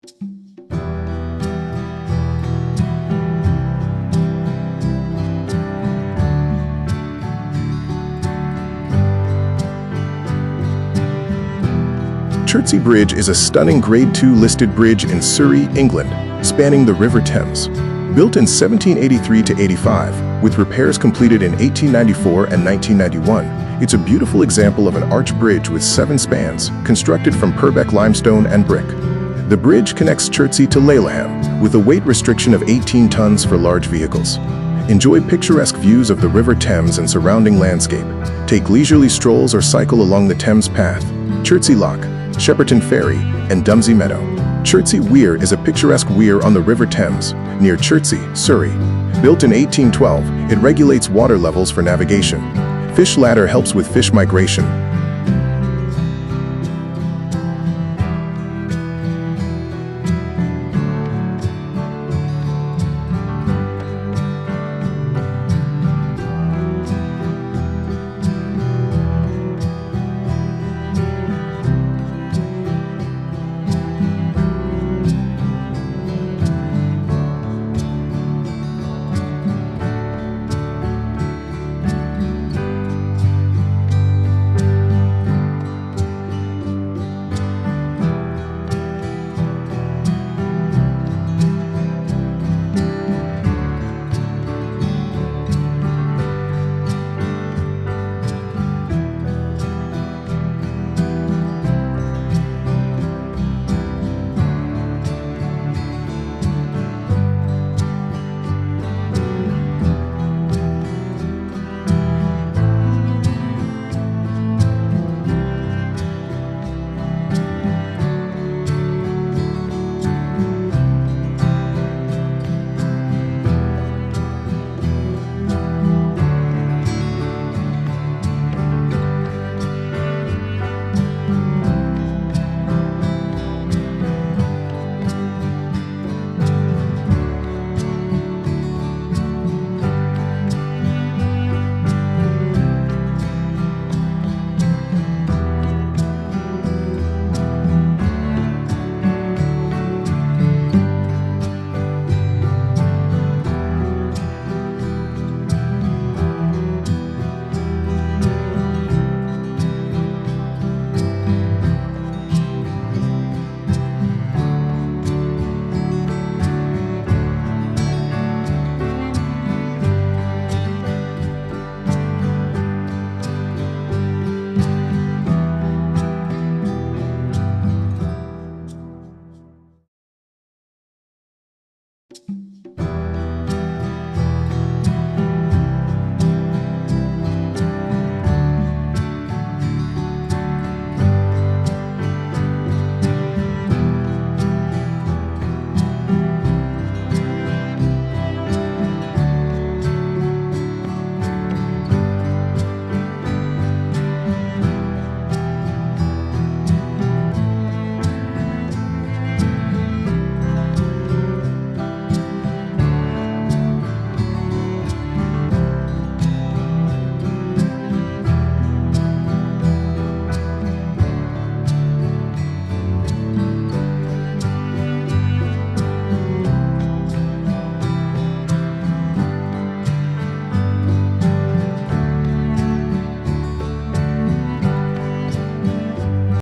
Chertsey Bridge is a stunning Grade II listed bridge in Surrey, England, spanning the River Thames. Built in 1783 to 85, with repairs completed in 1894 and 1991, it's a beautiful example of an arch bridge with 7 spans, constructed from Purbeck limestone and brick. The bridge connects Chertsey to Laleham, with a weight restriction of 18 tons for large vehicles. Enjoy picturesque views of the River Thames and surrounding landscape. Take leisurely strolls or cycle along the Thames Path, Chertsey Lock, Shepperton Ferry, and Dumsey Meadow. Chertsey Weir is a picturesque weir on the River Thames, near Chertsey, Surrey. Built in 1812, it regulates water levels for navigation. Fish ladder helps with fish migration,